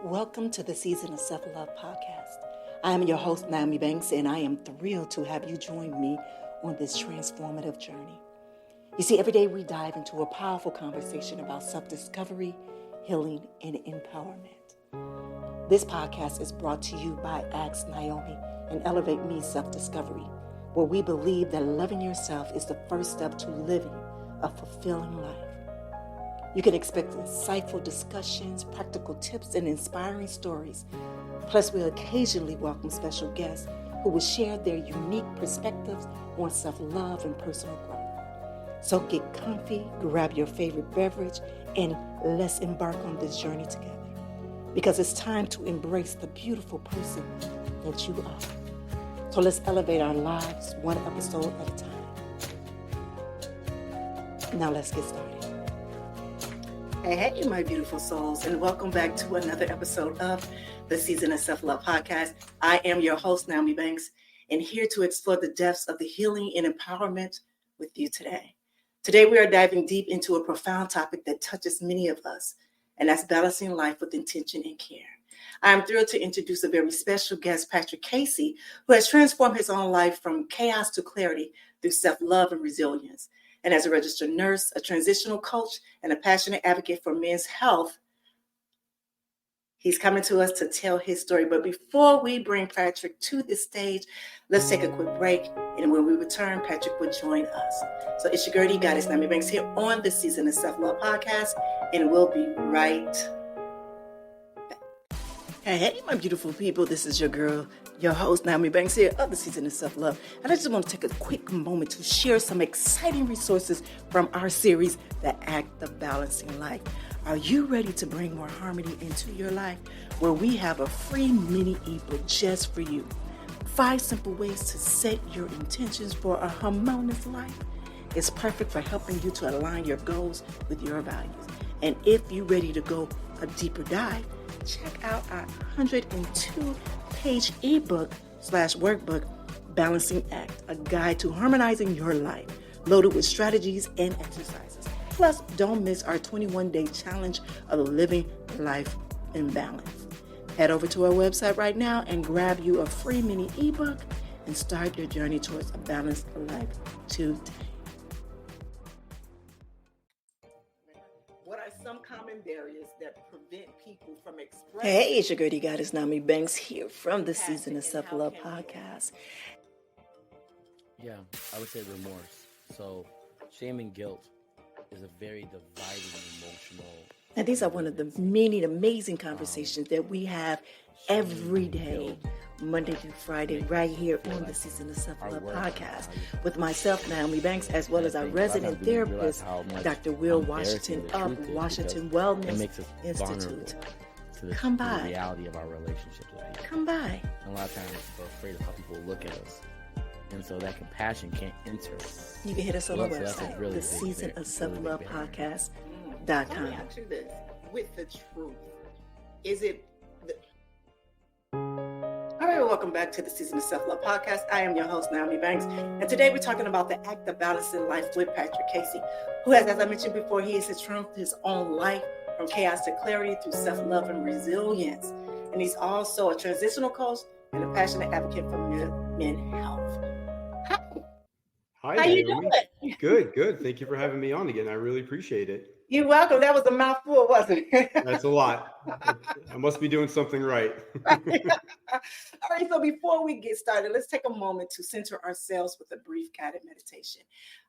Welcome to the Season of Self-Love podcast. I am your host, Nyomi Banks, and I am thrilled to have you join me on this transformative journey. You see, every day we dive into a powerful conversation about self-discovery, healing, and empowerment. This podcast is brought to you by Ask Nyomi and Elevate Me Self-Discovery, where we believe that loving yourself is the first step to living a fulfilling life. You can expect insightful discussions, practical tips, and inspiring stories. Plus, we'll occasionally welcome special guests who will share their unique perspectives on self-love and personal growth. So get comfy, grab your favorite beverage, and let's embark on this journey together. Because it's time to embrace the beautiful person that you are. So let's elevate our lives one episode at a time. Now let's get started. Hey, my beautiful souls, and welcome back to another episode of the Season of Self-Love podcast. I am your host, Nyomi Banks, and here to explore the depths of the healing and empowerment with you today. Today, we are diving deep into a profound topic that touches many of us, and that's balancing life with intention and care. I am thrilled to introduce a very special guest, Patrick Casey, who has transformed his own life from chaos to clarity through self-love and resilience. And as a registered nurse, a transitional coach, and a passionate advocate for men's health, he's coming to us to tell his story. But before we bring Patrick to the stage, let's take a quick break. And when we return, Patrick will join us. So it's your girl, Goddess Nyomi Banks here on the Season of Self-Love podcast. And we'll be right back. Hey, my beautiful people. This is your girl, your host, Nyomi Banks here of the Season of Self-Love. And I just want to take a quick moment to share some exciting resources from our series, The Act of Balancing Life. Are you ready to bring more harmony into your life? Well, we have a free mini ebook just for you. 5 simple ways to set your intentions for a harmonious life. It's perfect for helping you to align your goals with your values. And if you're ready to go a deeper dive, check out our 102-page ebook/workbook, Balancing Act, a guide to harmonizing your life, loaded with strategies and exercises. Plus, don't miss our 21-day challenge of living life in balance. Head over to our website right now and grab you a free mini ebook and start your journey towards a balanced life today. What are some common barriers that prevent people from expressing? Hey, it's your girl, Goddess Nyomi Banks here from the Season of Self-Love podcast. Yeah, I would say remorse. So shame and guilt is a very dividing emotional. And these are one of the many amazing conversations that we have every day, Monday through Friday, right here on the Season of Self-Love podcast with myself, Nyomi Banks, as well as our resident therapist, Dr. Will Washington of Washington Wellness Institute. Come by. The reality of our relationships with people. Come by. And a lot of times we're afraid of how people look at us. And so that compassion can't enter. You can hit us on our website, really the Season of Self-Love podcast.com. Let me ask you this, with the truth, is it... All right, welcome back to the Season of Self-Love podcast. I am your host, Nyomi Banks, and today we're talking about the act of balancing life with Patrick Casey, who has, as I mentioned before, he has transformed his own life from chaos to clarity through self-love and resilience. And he's also a transitional coach and a passionate advocate for men's health. Hi, How you doing? Good. Thank you for having me on again. I really appreciate it. You're welcome. That was a mouthful, wasn't it? That's a lot. I must be doing something right. All right, so before we get started, let's take a moment to center ourselves with a brief guided meditation.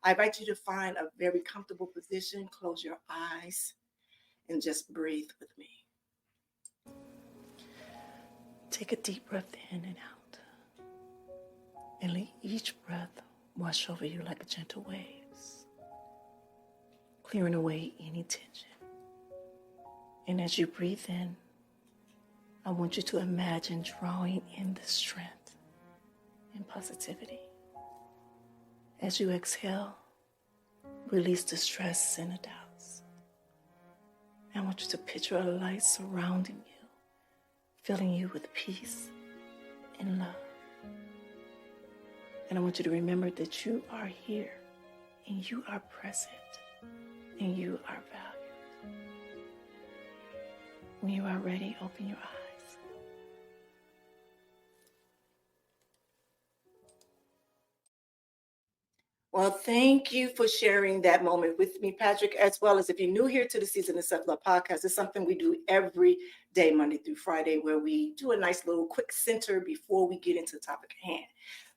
I invite you to find a very comfortable position, close your eyes, and just breathe with me. Take a deep breath in and out, and let each breath wash over you like gentle waves, clearing away any tension. And as you breathe in, I want you to imagine drawing in the strength and positivity. As you exhale, release the stress and the doubts. I want you to picture a light surrounding you, filling you with peace and love. And I want you to remember that you are here, and you are present, and you are valued. When you are ready, open your eyes. Well, thank you for sharing that moment with me, Patrick, as well as if you're new here to the Season of Self-Love podcast. It's something we do every day, Monday through Friday, where we do a nice little quick center before we get into the topic at hand.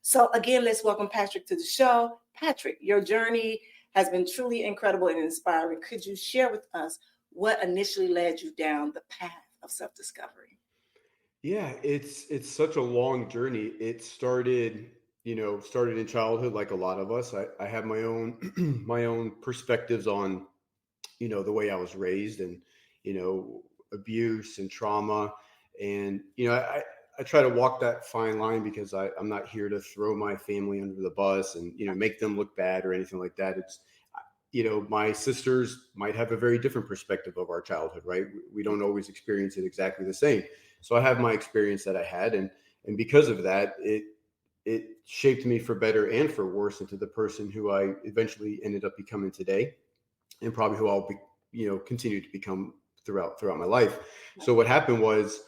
So again, let's welcome Patrick to the show. Patrick, your journey has been truly incredible and inspiring. Could you share with us what initially led you down the path of self-discovery? Yeah, it's such a long journey. It started, started in childhood like a lot of us. I have my own my own perspectives on, the way I was raised and, abuse and trauma. And, I try to walk that fine line because I'm not here to throw my family under the bus and, make them look bad or anything like that. It's, my sisters might have a very different perspective of our childhood, right? We don't always experience it exactly the same. So I have my experience that I had, and because of that, it shaped me for better and for worse into the person who I eventually ended up becoming today, and probably who I'll be, continue to become throughout my life. So what happened was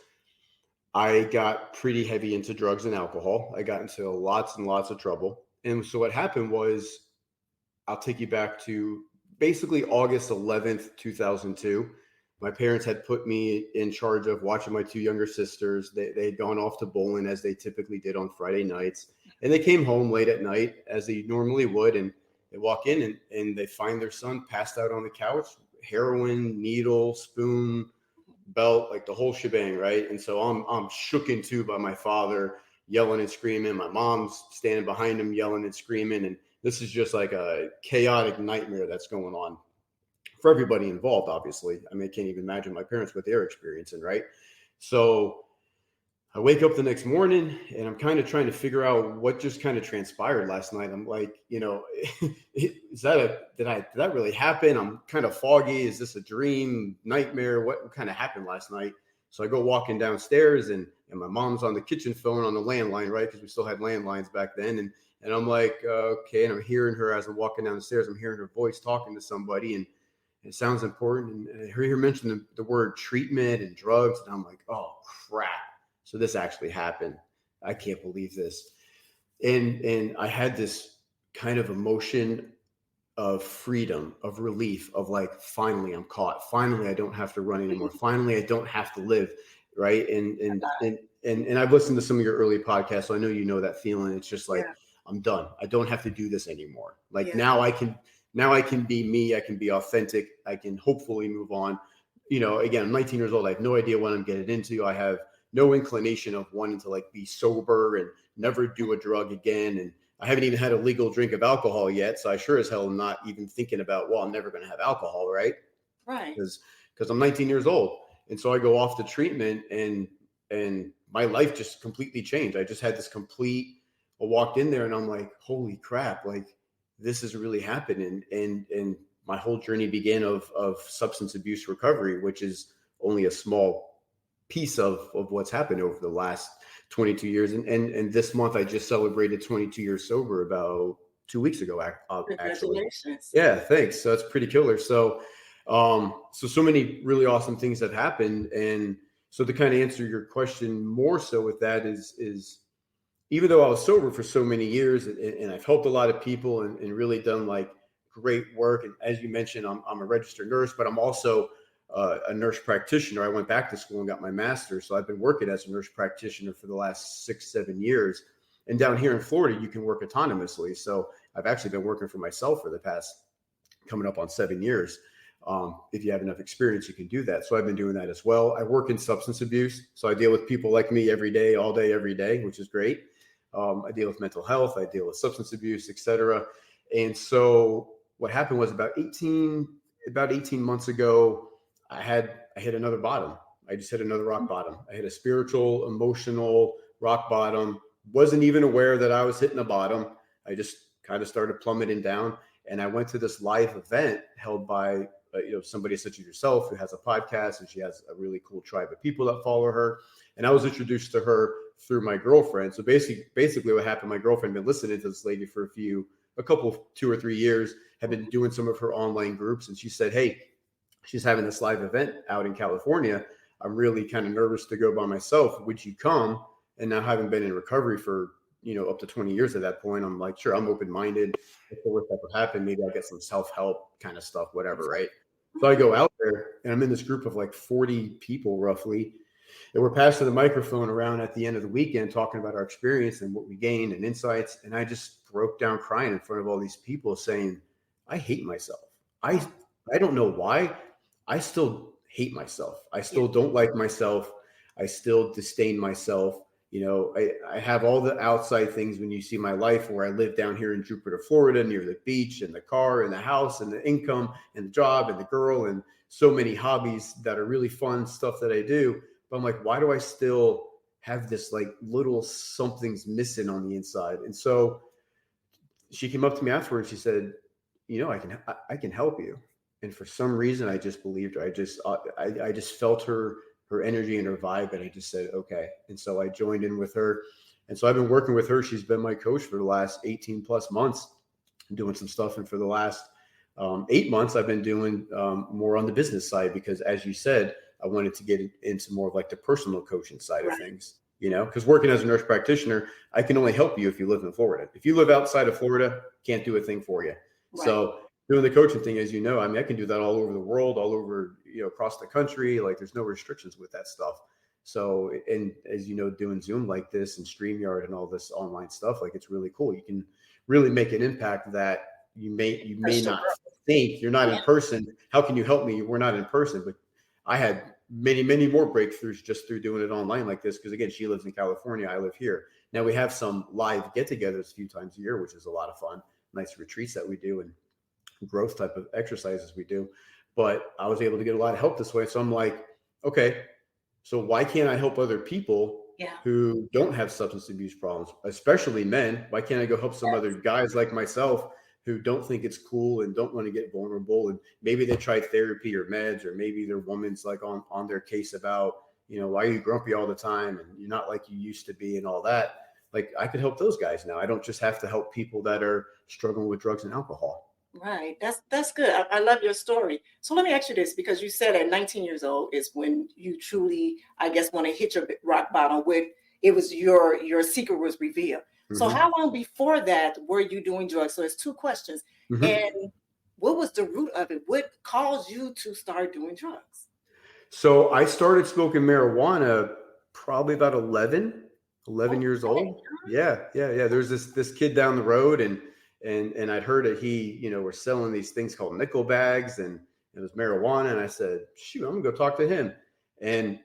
I got pretty heavy into drugs and alcohol. I got into lots and lots of trouble. And so what happened was, I'll take you back to basically August 11th, 2002. My parents had put me in charge of watching my two younger sisters. They had gone off to bowling as they typically did on Friday nights. And they came home late at night as they normally would. And they walk in and they find their son passed out on the couch, heroin, needle, spoon, belt, like the whole shebang, right? And so I'm shooken too by my father yelling and screaming. My mom's standing behind him yelling and screaming. And this is just like a chaotic nightmare that's going on for everybody involved, obviously. I mean, I can't even imagine my parents what they're experiencing, right? So I wake up the next morning and I'm kind of trying to figure out what just kind of transpired last night. I'm like, did that really happen? I'm kind of foggy. Is this a dream, nightmare? What kind of happened last night? So I go walking downstairs and my mom's on the kitchen phone on the landline, right? Because we still had landlines back then. And I'm like, okay. And I'm hearing her as I'm walking down the stairs. I'm hearing her voice talking to somebody, and it sounds important. And I hear her mention the word treatment and drugs. And I'm like, oh, crap. So this actually happened. I can't believe this. And I had this kind of emotion of freedom, of relief, of like, finally I'm caught. Finally, I don't have to run anymore. Finally, I don't have to live. Right. And I've listened to some of your early podcasts, so I know you know that feeling. It's just like, I'm done. I don't have to do this anymore. Like now I can be me. I can be authentic. I can hopefully move on. Again, I'm 19 years old. I have no idea what I'm getting into. I have no inclination of wanting to like be sober and never do a drug again. And I haven't even had a legal drink of alcohol yet. So I sure as hell am not even thinking about, well, I'm never going to have alcohol. Right. Right. Because I'm 19 years old. And so I go off to treatment and my life just completely changed. I just had this I walked in there and I'm like, holy crap, like this is really happening. And my whole journey began of substance abuse recovery, which is only a small piece of what's happened over the last 22 years. And this month I just celebrated 22 years sober about 2 weeks ago, actually. Congratulations. Yeah, thanks. So that's pretty killer. So many really awesome things have happened. And so to kind of answer your question more so with that is even though I was sober for so many years and I've helped a lot of people and really done like great work. And as you mentioned, I'm a registered nurse, but I'm also a nurse practitioner. I went back to school and got my master's. So I've been working as a nurse practitioner for the last 6-7 years. And down here in Florida, you can work autonomously. So I've actually been working for myself for the past coming up on 7 years. If you have enough experience, you can do that. So I've been doing that as well. I work in substance abuse. So I deal with people like me every day, all day, every day, which is great. I deal with mental health. I deal with substance abuse, etc. And so what happened was about 18 months ago, I hit another bottom. I just hit another rock bottom. I hit a spiritual, emotional rock bottom. Wasn't even aware that I was hitting a bottom. I just kind of started plummeting down. And I went to this live event held by somebody such as yourself who has a podcast, and she has a really cool tribe of people that follow her. And I was introduced to her through my girlfriend. So basically what happened, my girlfriend had been listening to this lady for a couple 2 or 3 years, had been doing some of her online groups. And she said, hey, she's having this live event out in California. I'm really kind of nervous to go by myself. Would you come? And now having been in recovery for, up to 20 years at that point, I'm like, sure, I'm open-minded. If the worst ever happened, maybe I'll get some self-help kind of stuff, whatever, right? So I go out there and I'm in this group of like 40 people roughly. And we're passing the microphone around at the end of the weekend talking about our experience and what we gained and insights. And I just broke down crying in front of all these people saying, I hate myself. I don't know why. I still hate myself. I still don't like myself. I still disdain myself. I have all the outside things when you see my life where I live down here in Jupiter, Florida, near the beach and the car and the house and the income and the job and the girl and so many hobbies that are really fun stuff that I do. But I'm like, why do I still have this like little something's missing on the inside? And so she came up to me afterwards. She said, I can help you. And for some reason, I just believed her. I just felt her energy and her vibe. And I just said, okay. And so I joined in with her. And so I've been working with her. She's been my coach for the last 18 plus months, doing some stuff. And for the last 8 months, I've been doing more on the business side, because as you said, I wanted to get into more of like the personal coaching side of things, because working as a nurse practitioner, I can only help you if you live in Florida. If you live outside of Florida, can't do a thing for you. Right. So doing the coaching thing, as you know, I mean, I can do that all over the world, all over, across the country. Like there's no restrictions with that stuff. So, and as you know, doing Zoom like this and StreamYard and all this online stuff, like it's really cool. You can really make an impact that you may not think. You're not in person. How can you help me? We're not in person, but I had many, many more breakthroughs just through doing it online like this. Because again, she lives in California. I live here. Now we have some live get-togethers a few times a year, which is a lot of fun. Nice retreats that we do and growth type of exercises we do. But I was able to get a lot of help this way. So I'm like, okay, so why can't I help other people who don't have substance abuse problems, especially men? Why can't I go help some other guys like myself who don't think it's cool and don't want to get vulnerable? And maybe they tried therapy or meds, or maybe their woman's like on their case about, why are you grumpy all the time and you're not like you used to be and all that. Like I could help those guys now. I don't just have to help people that are struggling with drugs and alcohol. Right. That's good. I love your story. So let me ask you this, because you said at 19 years old is when you truly, I guess, want to hit your rock bottom with it was your secret was revealed. Mm-hmm. So how long before that were you doing drugs? So it's two questions. Mm-hmm. And what was the root of it? What caused you to start doing drugs? So I started smoking marijuana probably about 11 years old. Yeah. There's this kid down the road, and I'd heard that he, were selling these things called nickel bags, and it was marijuana. And I said, shoot, I'm gonna go talk to him. And,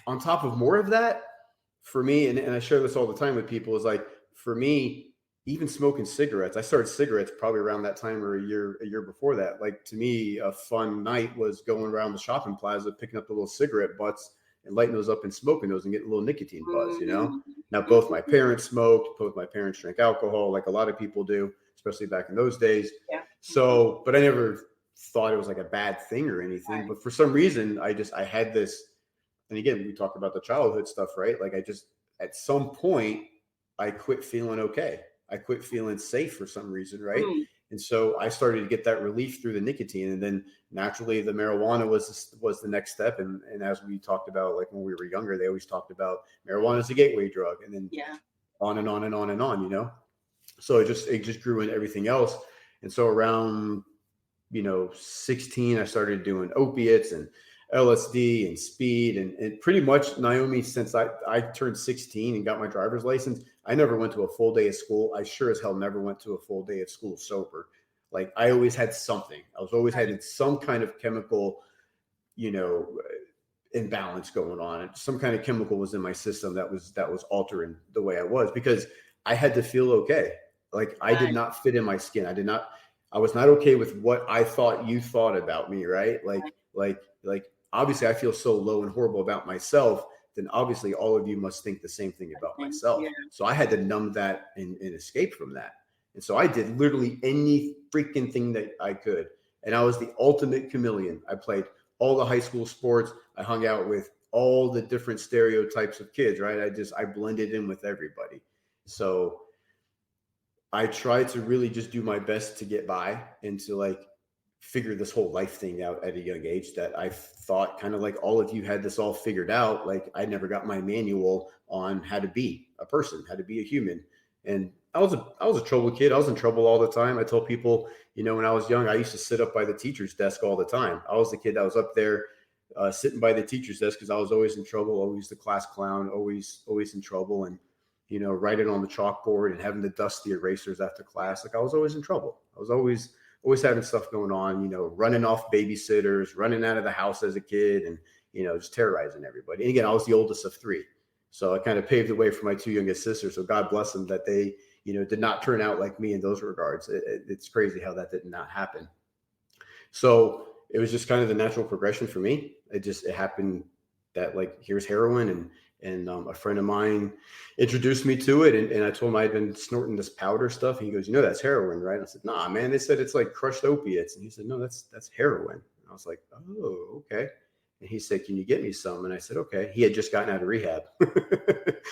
on top of more of that, for me, and I share this all the time with people, is like, for me, even smoking cigarettes, I started cigarettes probably around that time or a year before that. Like to me, a fun night was going around the shopping plaza, picking up the little cigarette butts and lighting those up and smoking those and getting a little nicotine buzz, Now, both my parents smoked, both my parents drank alcohol, like a lot of people do, especially back in those days. Yeah. So, but I never thought it was like a bad thing or anything. Right. But for some reason, I had this, and again, we talked about the childhood stuff, right? Like at some point, I quit feeling okay. I quit feeling safe for some reason, right? Mm. And so I started to get that relief through the nicotine, and then naturally the marijuana was the next step. And as we talked about, like when we were younger, they always talked about marijuana as a gateway drug, and then on and on and on and on, So it just grew in everything else. And so around 16, I started doing opiates and LSD and speed, and pretty much, Nyomi, since I turned 16 and got my driver's license, I never went to a full day of school. I sure as hell never went to a full day of school sober. Like I always had something. I was always having some kind of chemical, imbalance going on. And some kind of chemical was in my system that was altering the way I was, because I had to feel okay. Like I did not fit in my skin. I was not okay with what I thought you thought about me. Right. Like obviously I feel so low and horrible about myself, then obviously all of you must think the same thing about myself. Yeah. So I had to numb that and escape from that. And so I did literally any freaking thing that I could. And I was the ultimate chameleon. I played all the high school sports. I hung out with all the different stereotypes of kids, right? I blended in with everybody. So I tried to really just do my best to get by and to like figure this whole life thing out at a young age, that I thought kind of like all of you had this all figured out. Like I never got my manual on how to be a person, how to be a human. And I was a trouble kid. I was in trouble all the time. I told people, when I was young, I used to sit up by the teacher's desk all the time. I was the kid that was up there sitting by the teacher's desk because I was always in trouble, always the class clown, always in trouble, and writing on the chalkboard and having to dust the erasers after class. Like I was always in trouble. I was always having stuff going on, running off babysitters, running out of the house as a kid, and just terrorizing everybody. And again, I was the oldest of three, so I kind of paved the way for my two youngest sisters. So God bless them that they did not turn out like me in those regards. It's crazy how that did not happen. So it was just kind of the natural progression for me. It happened that like here's heroin, and a friend of mine introduced me to it, and I told him I'd been snorting this powder stuff, and he goes, that's heroin, right? I said, nah, man, they said it's like crushed opiates. And he said, no, that's heroin. And I was like, oh, okay. And he said, can you get me some? And I said, okay. He had just gotten out of rehab.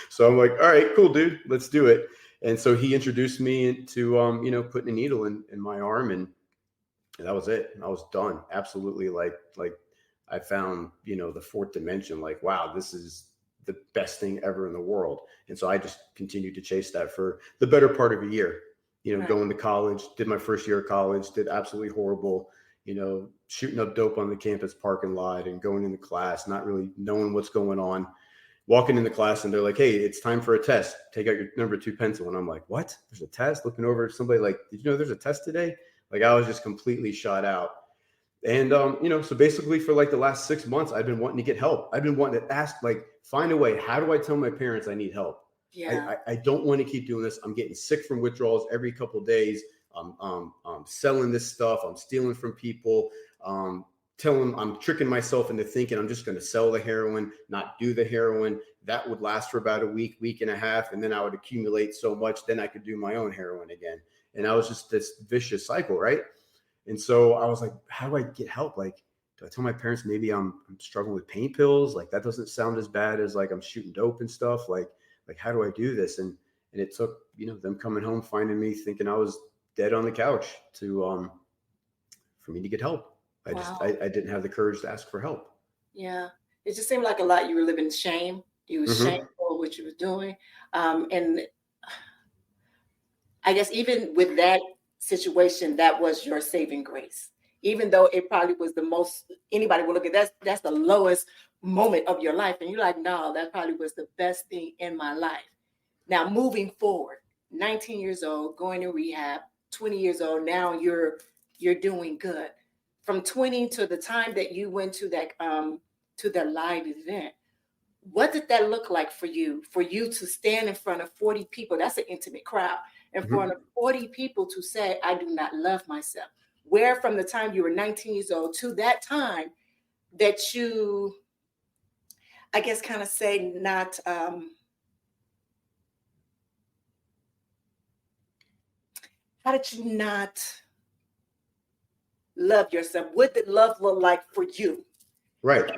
So I'm like, all right, cool, dude, let's do it. And so he introduced me to putting a needle in my arm, and that was it. I was done. Absolutely. Like I found, the fourth dimension, like, wow, this is the best thing ever in the world. And so I just continued to chase that for the better part of a year, right. Going to college, did my first year of college, did absolutely horrible, shooting up dope on the campus parking lot and going into class, not really knowing what's going on, walking into class, and they're like, hey, it's time for a test. Take out your number 2 pencil. And I'm like, what? There's a test? Looking over at somebody like, did you know there's a test today? Like I was just completely shot out. And, so basically for like the last 6 months, I've been wanting to get help. I've been wanting to ask, like, find a way. How do I tell my parents I need help? Yeah. I don't want to keep doing this. I'm getting sick from withdrawals every couple of days. I'm selling this stuff. I'm stealing from people. I'm tricking myself into thinking I'm just going to sell the heroin, not do the heroin. That would last for about a week and a half. And then I would accumulate so much, then I could do my own heroin again. And I was just this vicious cycle, right? And so I was like, how do I get help? Like, do I tell my parents maybe I'm struggling with pain pills? Like that doesn't sound as bad as like I'm shooting dope and stuff. Like how do I do this? And it took, them coming home, finding me, thinking I was dead on the couch for me to get help. Wow. I didn't have the courage to ask for help. Yeah. It just seemed like a lot. You were living in shame. You were shameful of what you were doing. And I guess even with that situation, that was your saving grace. Even though it probably was the most, anybody will look at that's the lowest moment of your life. And you're like, no, that probably was the best thing in my life. Now, moving forward, 19 years old, going to rehab, 20 years old, now you're doing good. From 20 to the time that you went to that live event, what did that look like for you to stand in front of 40 people? That's an intimate crowd. In front of 40 people to say, I do not love myself. Where from the time you were 19 years old to that time that you, I guess, kind of say not, how did you not love yourself? What did love look like for you? Right.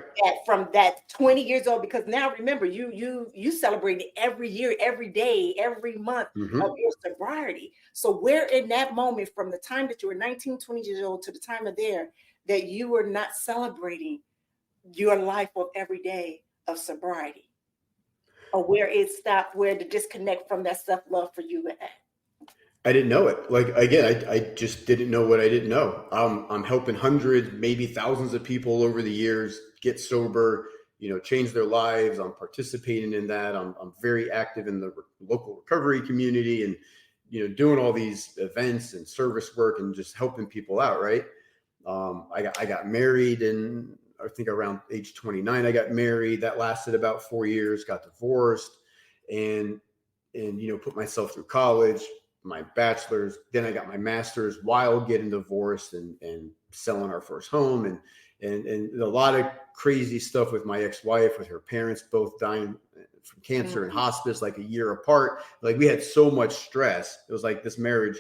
From that 20 years old, because now remember, you celebrated every year, every day, every month of your sobriety. So where in that moment, from the time that you were 19, 20 years old to the time of there, that you were not celebrating your life of every day of sobriety, or where it stopped, where the disconnect from that self-love for you at? I didn't know it. Like, again, I just didn't know what I didn't know. I'm helping hundreds, maybe thousands of people over the years get sober, change their lives. I'm participating in that. I'm very active in the local recovery community and, doing all these events and service work and just helping people out. Right. I got married, and I think around age 29, I got married. That lasted about 4 years, got divorced and put myself through college, my bachelor's, then I got my master's while getting divorced and selling our first home and a lot of crazy stuff with my ex-wife, with her parents both dying from cancer and hospice, like a year apart. Like we had so much stress. It was like this marriage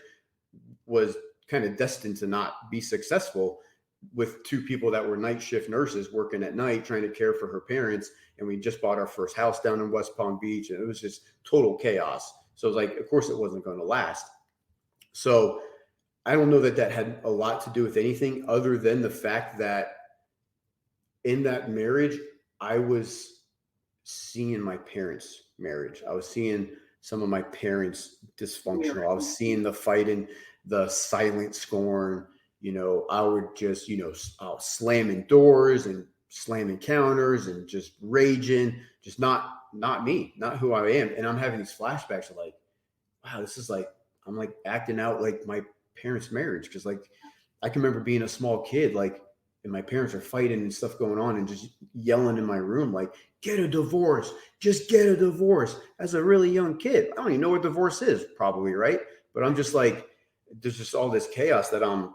was kind of destined to not be successful, with two people that were night shift nurses working at night trying to care for her parents. And we just bought our first house down in West Palm Beach, and it was just total chaos. So it was like, of course it wasn't going to last. So I don't know that that had a lot to do with anything other than the fact that in that marriage, I was seeing my parents' marriage. I was seeing some of my parents dysfunctional. I was seeing the fighting, the silent scorn. I would just, slamming doors and slamming counters and just raging, just not me, not who I am. And I'm having these flashbacks of like, wow, this is like, I'm like acting out like my parents' marriage. Cause like, I can remember being a small kid, like, and my parents are fighting and stuff going on and just yelling in my room, like, get a divorce, just get a divorce. As a really young kid, I don't even know what divorce is, probably, right? But I'm just like, there's just all this chaos that I'm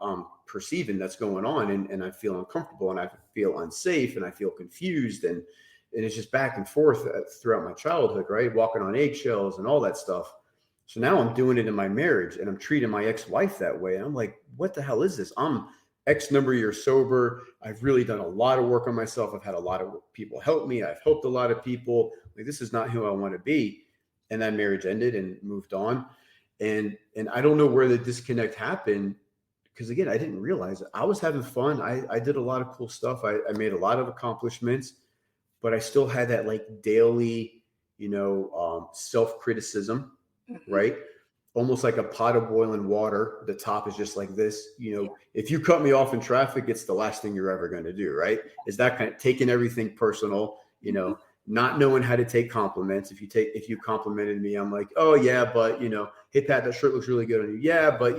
perceiving that's going on, and I feel uncomfortable, and I feel unsafe, and I feel confused, and it's just back and forth throughout my childhood, right? Walking on eggshells and all that stuff. So now I'm doing it in my marriage, and I'm treating my ex-wife that way. And I'm like, what the hell is this? I'm X number of years sober. I've really done a lot of work on myself. I've had a lot of people help me. I've helped a lot of people. Like, this is not who I want to be. And that marriage ended and moved on. And I don't know where the disconnect happened, because again, I didn't realize it. I was having fun. I did a lot of cool stuff. I made a lot of accomplishments, but I still had that like daily, self-criticism, right? Almost like a pot of boiling water. The top is just like this. If you cut me off in traffic, it's the last thing you're ever going to do, right? Is that kind of taking everything personal, not knowing how to take compliments. If you complimented me, I'm like, oh yeah, but hey Pat, that shirt looks really good on you. Yeah, but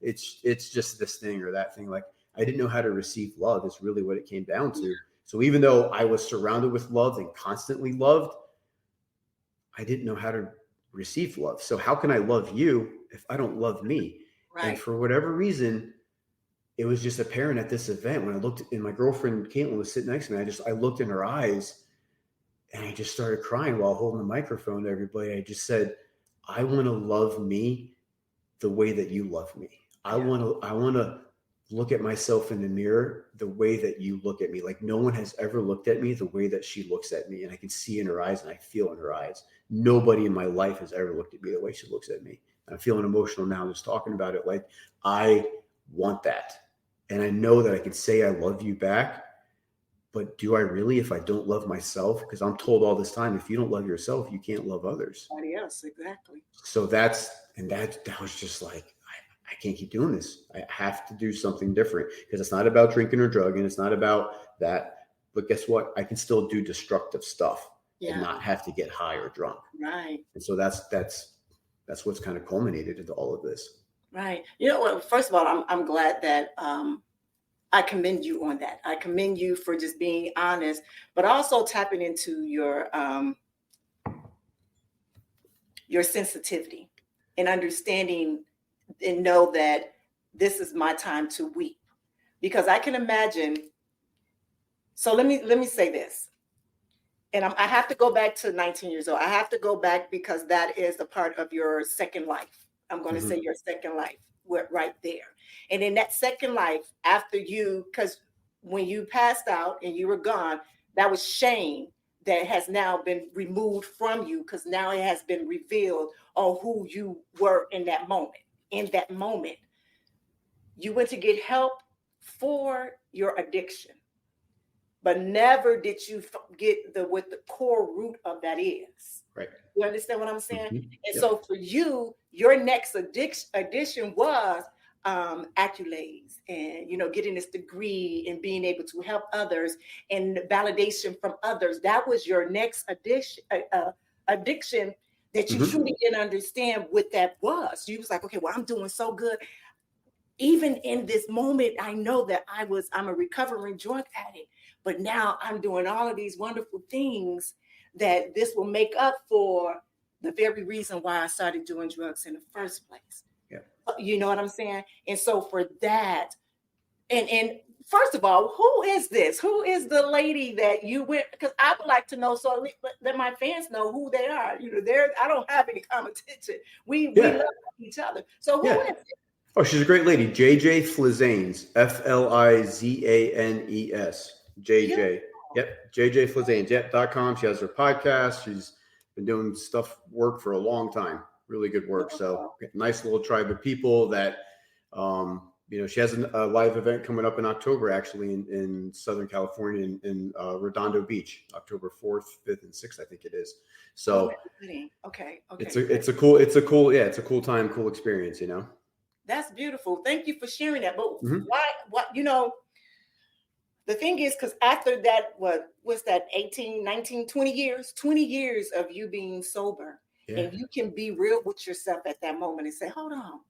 it's just this thing or that thing. Like, I didn't know how to receive love is really what it came down to. So even though I was surrounded with love and constantly loved, I didn't know how to receive love. So how can I love you if I don't love me? Right. And for whatever reason, it was just apparent at this event when I looked, and my girlfriend Caitlin was sitting next to me. I looked in her eyes and I just started crying while holding the microphone to everybody. I just said, I want to love me the way that you love me. I want to look at myself in the mirror the way that you look at me. Like, no one has ever looked at me the way that she looks at me. And I can see in her eyes and I feel in her eyes. Nobody in my life has ever looked at me the way she looks at me. I'm feeling emotional now just talking about it. Like, I want that. And I know that I can say I love you back, but do I really if I don't love myself? Because I'm told all this time, if you don't love yourself, you can't love others. Yes, exactly. So that was just like, I can't keep doing this. I have to do something different, because it's not about drinking or drugging. It's not about that. But guess what? I can still do destructive stuff and not have to get high or drunk. Right. And so that's what's kind of culminated into all of this. Right. First of all, I'm glad that I commend you on that. I commend you for just being honest, but also tapping into your sensitivity and understanding and know that this is my time to weep, because I can imagine. So let me say this, and I have to go back to 19 years old. I have to go back because that is a part of your second life. I'm going to say your second life. We're right there. And in that second life, after because when you passed out and you were gone, that was shame that has now been removed from you, because now it has been revealed on who you were in that moment. In that moment, you went to get help for your addiction, but never did you get what the core root of that is. Right. You understand what I'm saying? And so for you, your next addiction was accolades and, getting this degree and being able to help others and validation from others. That was your next addiction that you truly didn't understand what that was. You was like, okay, well, I'm doing so good. Even in this moment, I know that I'm a recovering drug addict, but now I'm doing all of these wonderful things that this will make up for the very reason why I started doing drugs in the first place. Yeah. You know what I'm saying? And so for that, and first of all, who is this? Who is the lady that you went? Because I would like to know, so let my fans know who they are. I don't have any competition. We love each other. So who is it? Oh, she's a great lady. JJ Flizanes, FLIZANES. JJ. Yep. JJ Flizanes. Yep.com. She has her podcast. She's been doing work for a long time. Really good work. So nice little tribe of people that She has a live event coming up in October, actually, in Southern California, in Redondo Beach, October 4th, 5th, and 6th, I think it is. So okay. it's a cool time, cool experience, That's beautiful. Thank you for sharing that. But Mhm. why, the thing is, because after that, what's that, 18, 19, 20 years? 20 years of you being sober, Yeah. and you can be real with yourself at that moment and say, hold on,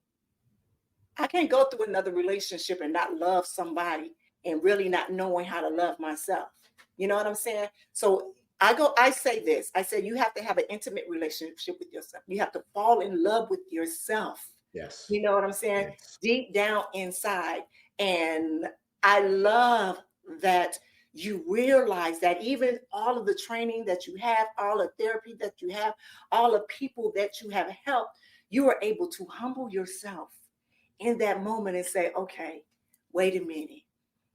I can't go through another relationship and not love somebody and really not knowing how to love myself. You know what I'm saying? So I say this. I say you have to have an intimate relationship with yourself. You have to fall in love with yourself. Yes. You know what I'm saying? Yes. Deep down inside. And I love that you realize that even all of the training that you have, all the therapy that you have, all the people that you have helped, you are able to humble yourself in that moment and say, okay, wait a minute.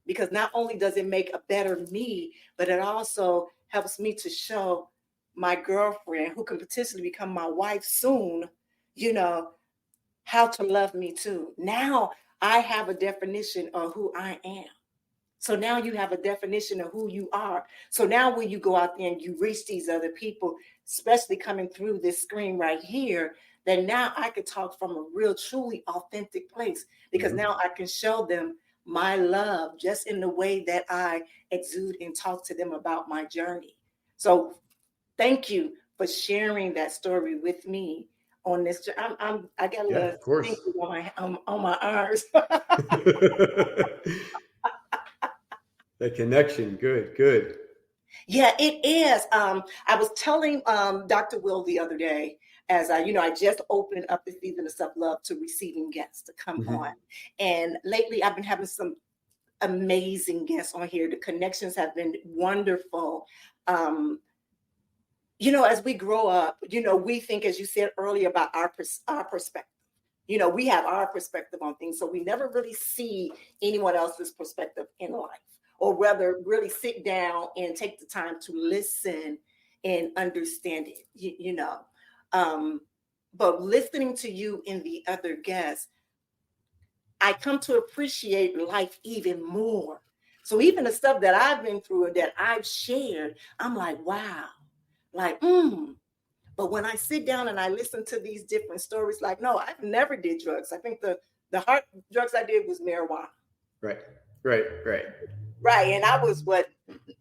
Because not only does it make a better me, but it also helps me to show my girlfriend, who can potentially become my wife soon, how to love me too. Now I have a definition of who I am. So now you have a definition of who you are. So now when you go out there and you reach these other people, especially coming through this screen right here, then now I could talk from a real, truly authentic place, because now I can show them my love just in the way that I exude and talk to them about my journey. So thank you for sharing that story with me on this. I got a little Of course. thing on my arms. That connection. Good. Yeah, it is. I was telling Dr. Will the other day, as I just opened up the season of self-love to receiving guests to come on. And lately I've been having some amazing guests on here. The connections have been wonderful. As we grow up, we think, as you said earlier, about our perspective. We have our perspective on things, so we never really see anyone else's perspective in life, or rather really sit down and take the time to listen and understand it, but listening to you and the other guests, I come to appreciate life even more. So even the stuff that I've been through and that I've shared, I'm like, wow, like, But when I sit down and I listen to these different stories, like, no, I've never did drugs. I think the hard drugs I did was marijuana. Right. Right. And I was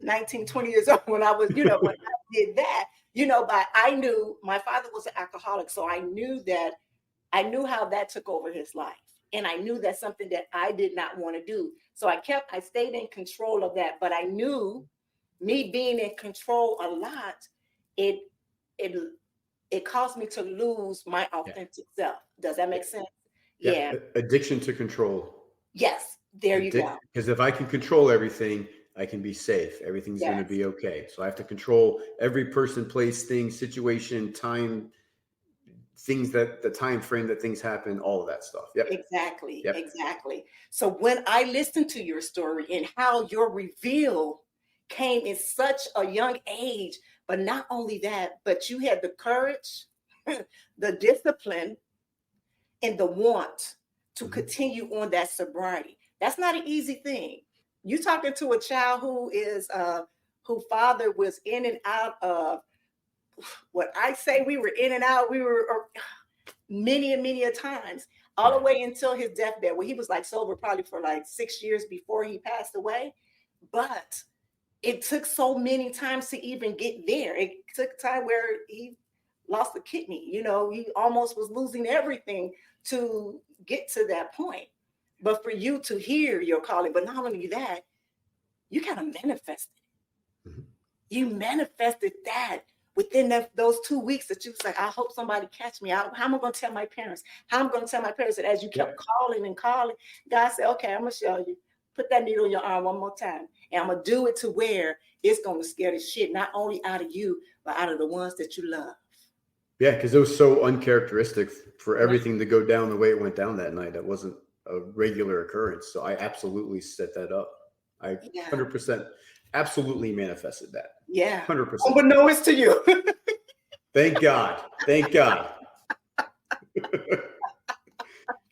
19, 20 years old when I was, when I did that, but I knew my father was an alcoholic. So I knew how that took over his life. And I knew that's something that I did not want to do. So I stayed in control of that. But I knew, me being in control a lot, it caused me to lose my authentic self. Does that make sense? Yeah. Addiction to control. Yes. There you go. Because if I can control everything, I can be safe. Everything's going to be okay. So I have to control every person, place, thing, situation, time, things, that the time frame that things happen, all of that stuff. Exactly. So when I listened to your story and how your reveal came in such a young age, but not only that, but you had the courage, the discipline, and the want to continue on that sobriety. That's not an easy thing. You're talking to a child who father was in and out of, what I say, we were in and out. We were many and many a times, all the way until his deathbed, where he was like sober probably for like 6 years before he passed away. But it took so many times to even get there. It took time where he lost a kidney. He almost was losing everything to get to that point. But for you to hear your calling, but not only that, you kind of manifested. You manifested that within those 2 weeks that you was like, I hope somebody catch me. How am I going to tell my parents? How am I going to tell my parents? And as you kept calling and calling, God said, okay, I'm going to show you. Put that needle in your arm one more time. And I'm going to do it to where it's going to scare the shit, not only out of you, but out of the ones that you love. Yeah, because it was so uncharacteristic for everything to go down the way it went down that night. That wasn't a regular occurrence. So I absolutely set that up. I 100% absolutely manifested that. Yeah. 100%. Unbeknownst to you. Thank God.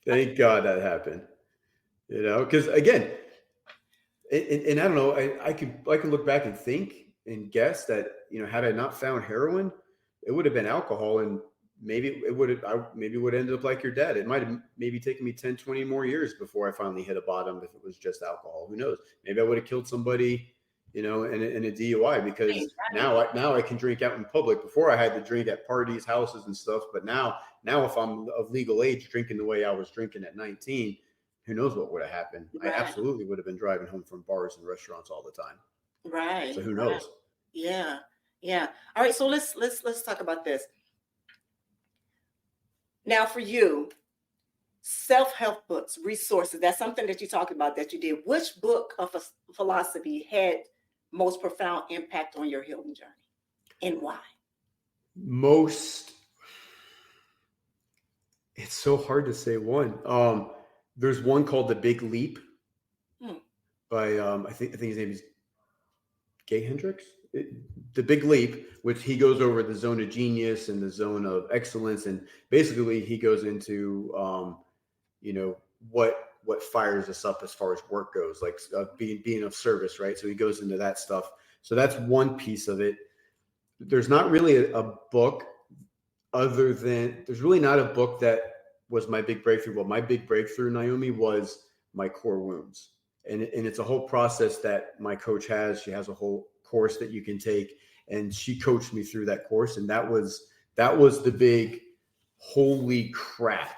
Thank God that happened. You know, because again, and I don't know, I can look back and think and guess that, you know, had I not found heroin, it would have been alcohol, and maybe it would have, maybe would have ended up like your dad. It might have maybe taken me 10, 20 more years before I finally hit a bottom if it was just alcohol. Who knows? Maybe I would have killed somebody, you know, in a DUI, because now I can drink out in public. Before I had to drink at parties, houses and stuff. But now if I'm of legal age drinking the way I was drinking at 19, who knows what would have happened? Right. I absolutely would have been driving home from bars and restaurants all the time. Right. So who knows? Yeah. Yeah. All right. So let's talk about this. Now for you, self-help books, resources, that's something that you talked about that you did. Which book of philosophy had most profound impact on your healing journey, and why? It's so hard to say one. There's one called The Big Leap by I think his name is Gay Hendricks. The Big Leap, which he goes over the zone of genius and the zone of excellence, and basically he goes into you know, what fires us up as far as work goes, like being of service, right? So he goes into that stuff. So that's one piece of it. There's not really a book there's really not a book that was my big breakthrough. Well, my big breakthrough, Nyomi, was my core wounds. And it's a whole process that my coach has. She has a whole course that you can take, and she coached me through that course. And that was the big, holy crap.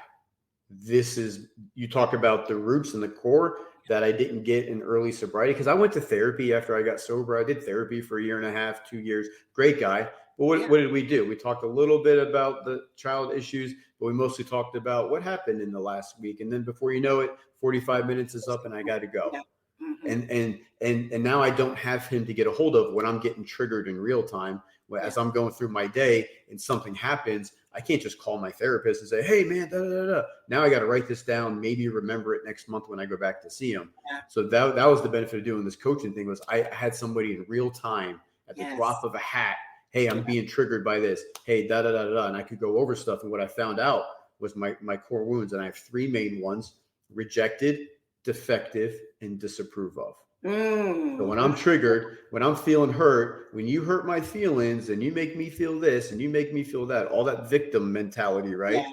You talk about the roots and the core that I didn't get in early sobriety, because I went to therapy after I got sober. I did therapy for 1.5 years, 2 years. Great guy. But what did we do? We talked a little bit about the child issues, but we mostly talked about what happened in the last week. And then before you know it, 45 minutes is up and I got to go. Yeah. Mm-hmm. And now I don't have him to get a hold of when I'm getting triggered in real time. As I'm going through my day and something happens, I can't just call my therapist and say, hey man, da, da, da, da. Now I got to write this down, maybe remember it next month when I go back to see him. Yeah. So that was the benefit of doing this coaching thing, was I had somebody in real time at the drop of a hat. Hey, I'm being triggered by this. Hey, da, da, da, da, da. And I could go over stuff. And what I found out was my core wounds. And I have 3 main ones: rejected, defective, and disapprove of. So when I'm triggered, when I'm feeling hurt, when you hurt my feelings and you make me feel this and you make me feel that, all that victim mentality, right? Yeah.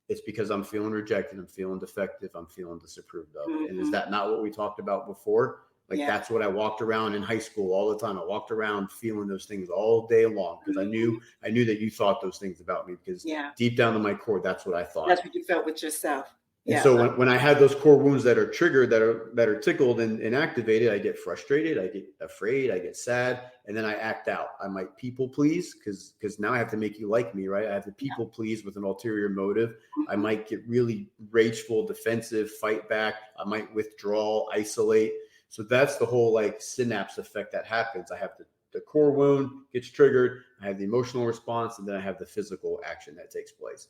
It's because I'm feeling rejected, I'm feeling defective, I'm feeling disapproved of. Mm-hmm. And is that not what we talked about before? Like that's what I walked around in high school all the time. I walked around feeling those things all day long, because I knew that you thought those things about me, because deep down in my core, that's what I thought. That's what you felt with yourself. And so when I have those core wounds that are triggered, that are tickled and activated, I get frustrated, I get afraid, I get sad, and then I act out. I might people please, because now I have to make you like me, right? I have to people please with an ulterior motive. Mm-hmm. I might get really rageful, defensive, fight back. I might withdraw, isolate. So that's the whole like synapse effect that happens. I have the core wound gets triggered, I have the emotional response, and then I have the physical action that takes place.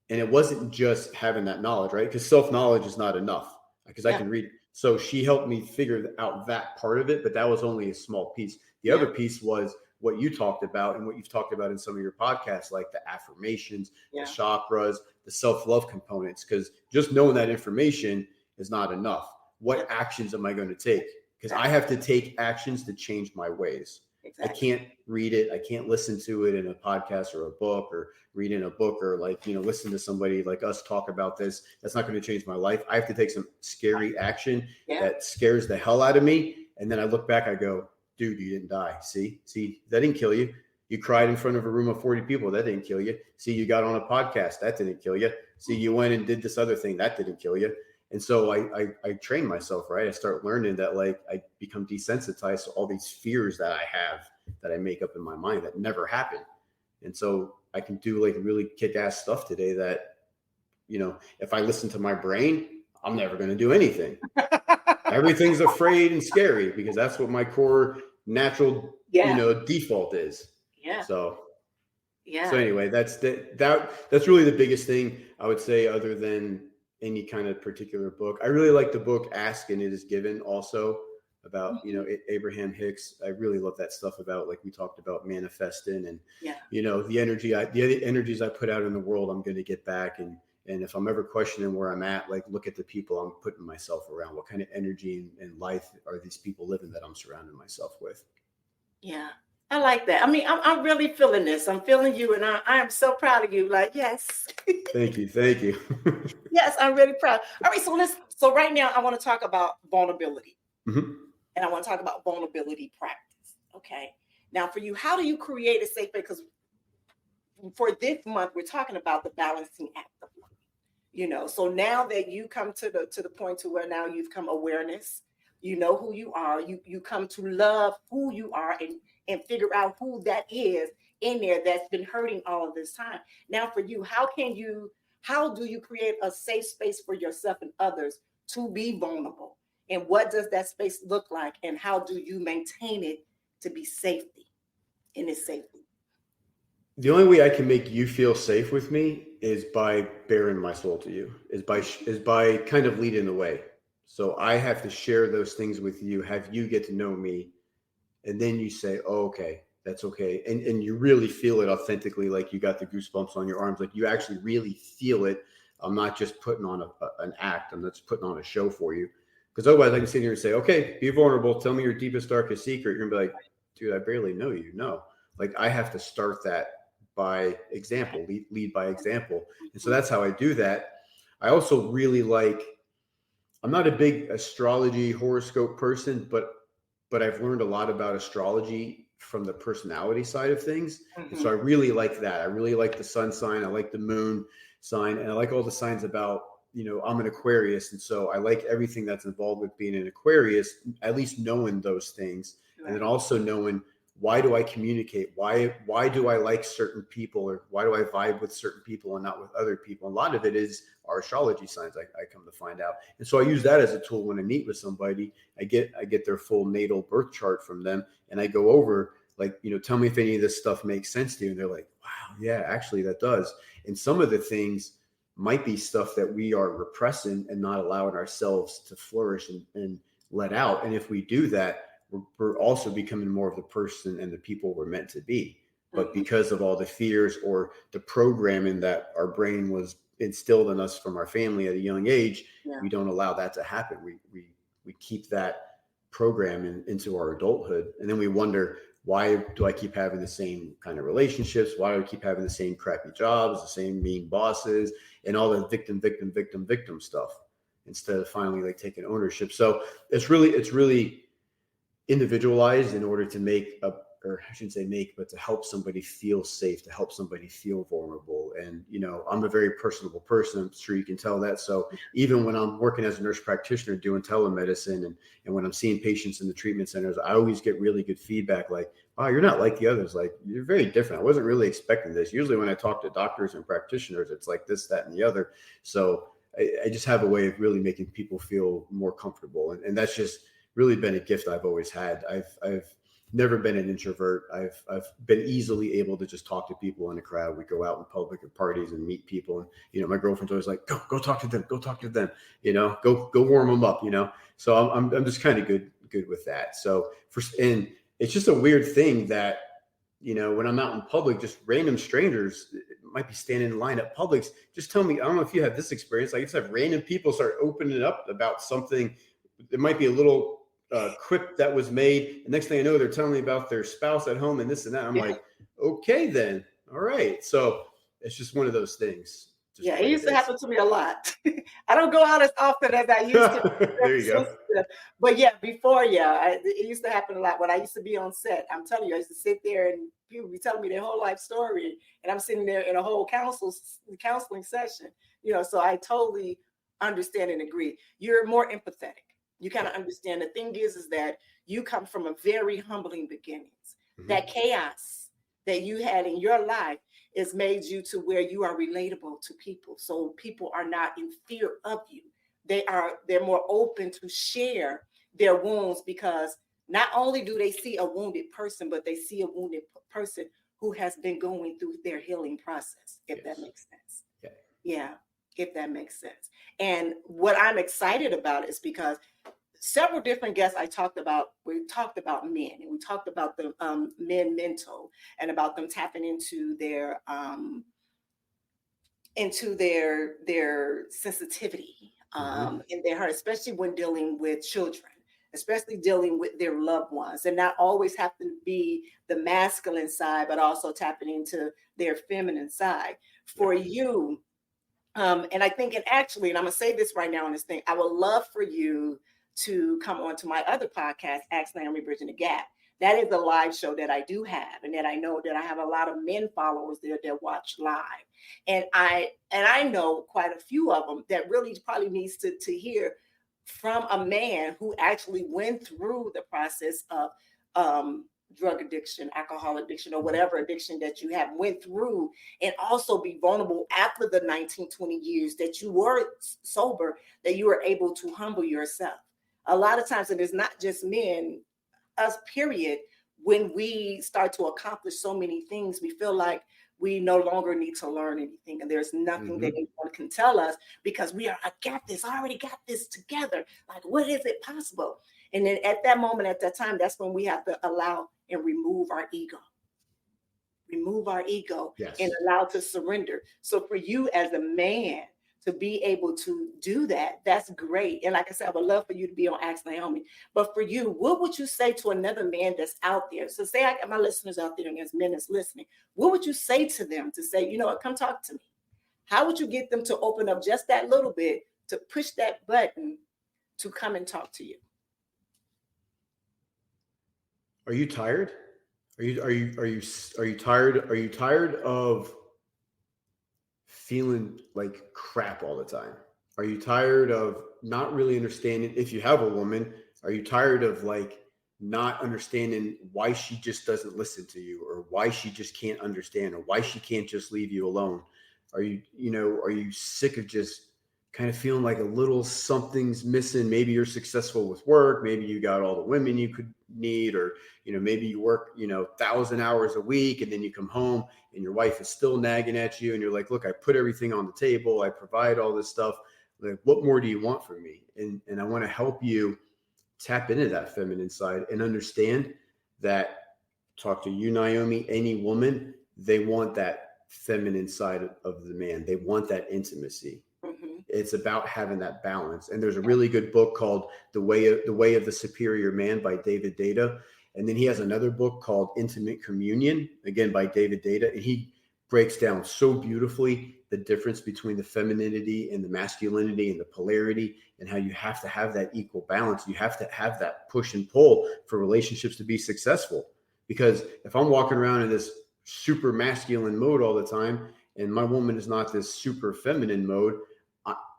And it wasn't just having that knowledge, right? Because self-knowledge is not enough, because I can read. So she helped me figure out that part of it, but that was only a small piece. The other piece was what you talked about and what you've talked about in some of your podcasts, like the affirmations, the chakras, the self-love components, because just knowing that information is not enough. What actions am I going to take? Because I have to take actions to change my ways. Exactly. I can't read it. I can't listen to it in a podcast or a book, or read in a book, or listen to somebody like us talk about this. That's not going to change my life. I have to take some scary action that scares the hell out of me. And then I look back, I go, dude, you didn't die. See, that didn't kill you. You cried in front of a room of 40 people. That didn't kill you. See, you got on a podcast. That didn't kill you. See, you went and did this other thing. That didn't kill you. And so I train myself, right? I start learning that, like, I become desensitized to all these fears that I have, that I make up in my mind that never happen. And so I can do like really kick-ass stuff today that, if I listen to my brain, I'm never going to do anything. Everything's afraid and scary, because that's what my core natural, default is. Yeah. So anyway, that's really the biggest thing I would say, other than any kind of particular book. I really like the book Ask and It Is Given, also about Abraham Hicks. I really love that stuff about, like we talked about, manifesting and the energies I put out in the world, I'm going to get back, and And if I'm ever questioning where I'm at, like look at the people I'm putting myself around. What kind of energy and life are these people living that I'm surrounding myself with? Yeah, I like that. I mean, I'm really feeling this. I'm feeling you, and I am so proud of you. Like, yes. Thank you. Thank you. Yes, I'm really proud. All right, so right now I want to talk about vulnerability. Mhm. And I want to talk about vulnerability practice. Okay. Now, for you, how do you create a safe space? Because for this month, we're talking about the balancing act of life. So now that you come to the point to where now you've come awareness, you know who you are, you come to love who you are and figure out who that is in there that's been hurting all of this time. Now, for you, how do you create a safe space for yourself and others to be vulnerable? And what does that space look like? And how do you maintain it to be safety in its safety? The only way I can make you feel safe with me is by bearing my soul to you, is by kind of leading the way. So I have to share those things with you, have you get to know me, and then you say, oh, okay, that's okay. And you really feel it authentically, like you got the goosebumps on your arms, like you actually really feel it. I'm not just putting on an act, I'm not just putting on a show for you. Because otherwise I can sit here and say, okay, be vulnerable, tell me your deepest, darkest secret. You're gonna be like, dude, I barely know you. No, like I have to start that by example, lead by example. And so that's how I do that. I also really I'm not a big astrology horoscope person, but I've learned a lot about astrology from the personality side of things. Mm-hmm. And so I really like that. I really like the sun sign. I like the moon sign. And I like all the signs about, I'm an Aquarius. And so I like everything that's involved with being an Aquarius, at least knowing those things. Right. And then also knowing, why do I communicate? Why do I like certain people, or why do I vibe with certain people and not with other people? And a lot of it is our astrology signs, I come to find out. And so I use that as a tool when I meet with somebody. I get their full natal birth chart from them, and I go over, like, tell me if any of this stuff makes sense to you. And they're like, wow, yeah, actually that does. And some of the things might be stuff that we are repressing and not allowing ourselves to flourish and let out. And if we do that, we're also becoming more of the person and the people we're meant to be. But because of all the fears or the programming that our brain was instilled in us from our family at a young age, we don't allow that to happen. We keep that program into our adulthood. And then we wonder, why do I keep having the same kind of relationships? Why do I keep having the same crappy jobs, the same mean bosses, and all the victim stuff, instead of finally like taking ownership? So it's really individualized in order to or I shouldn't say make, but to help somebody feel safe, to help somebody feel vulnerable. And, I'm a very personable person. I'm sure you can tell that. So even when I'm working as a nurse practitioner doing telemedicine and when I'm seeing patients in the treatment centers, I always get really good feedback. Like, wow, you're not like the others. Like, you're very different. I wasn't really expecting this. Usually when I talk to doctors and practitioners, it's like this, that, and the other. So I just have a way of really making people feel more comfortable. And that's just really been a gift I've always had. I've never been an introvert. I've been easily able to just talk to people in a crowd. We go out in public at parties and meet people, and my girlfriend's always like, go talk to them, go warm them up, So I'm just kind of good with that. So and it's just a weird thing that, when I'm out in public, just random strangers might be standing in line at Publix. Just tell me, I don't know if you have this experience. I just have random people start opening up about something. It might be a little quip that was made. The next thing I know, they're telling me about their spouse at home and this and that. I'm like, okay, then. All right. So it's just one of those things. It used to happen to me a lot. I don't go out as often as I used to. There you go. But before, it used to happen a lot. When I used to be on set, I'm telling you, I used to sit there and people be telling me their whole life story. And I'm sitting there in a whole counseling session, so I totally understand and agree. You're more empathetic. You kind of understand. The thing is that you come from a very humbling beginnings. Mm-hmm. That chaos that you had in your life has made you to where you are relatable to people. So people are not in fear of you. They're more open to share their wounds, because not only do they see a wounded person, but they see a wounded person who has been going through their healing process, if that makes sense. Yeah, if that makes sense. And what I'm excited about is because several different guests we talked about men, and we talked about the men mental, and about them tapping into their into their sensitivity in their heart, especially when dealing with children, especially dealing with their loved ones, and not always have to be the masculine side, but also tapping into their feminine side. For you, and I think, and actually, and I'm gonna say this right now on this thing, I would love for you to come on to my other podcast, Ask Naomi Bridging the Gap. That is a live show that I do have, and that I know that I have a lot of men followers there that watch live, and I know quite a few of them that really probably needs to hear from a man who actually went through the process of drug addiction, alcohol addiction, or whatever addiction that you have went through, and also be vulnerable after the 19, 20 years that you were sober, that you were able to humble yourself. A lot of times, and it's not just men, us period, when we start to accomplish so many things, we feel like we no longer need to learn anything, and there's nothing that anyone can tell us, because I got this, I already got this together. Like, what is it possible? And then at that moment, at that time, that's when we have to allow and remove our ego. Yes. And allow to surrender. So for you as a man to be able to do that, that's great. And like I said, I would love for you to be on Ask Naomi. But for you, what would you say to another man that's out there? So say I got my listeners out there and there's men that's listening. What would you say to them to say, you know what, come talk to me? How would you get them to open up just that little bit, to push that button to come and talk to you? Are you tired? Are you tired? Are you tired of feeling like crap all the time? Are you tired of not really understanding? If you have a woman, are you tired of like not understanding why she just doesn't listen to you, or why she just can't understand, or why she can't just leave you alone? Are you sick of just kind of feeling like a little something's missing? Maybe you're successful with work. Maybe you got all the women you could need, or, maybe you work, 1,000 hours a week, and then you come home and your wife is still nagging at you, and you're like, look, I put everything on the table. I provide all this stuff. Like, what more do you want from me? And I want to help you tap into that feminine side and understand that. Talk to you, Naomi, any woman, they want that feminine side of the man. They want that intimacy. It's about having that balance. And there's a really good book called The Way of the Superior Man by David Deida. And then he has another book called Intimate Communion, again by David Deida. And he breaks down so beautifully the difference between the femininity and the masculinity and the polarity, and how you have to have that equal balance. You have to have that push and pull for relationships to be successful. Because if I'm walking around in this super masculine mode all the time, and my woman is not this super feminine mode,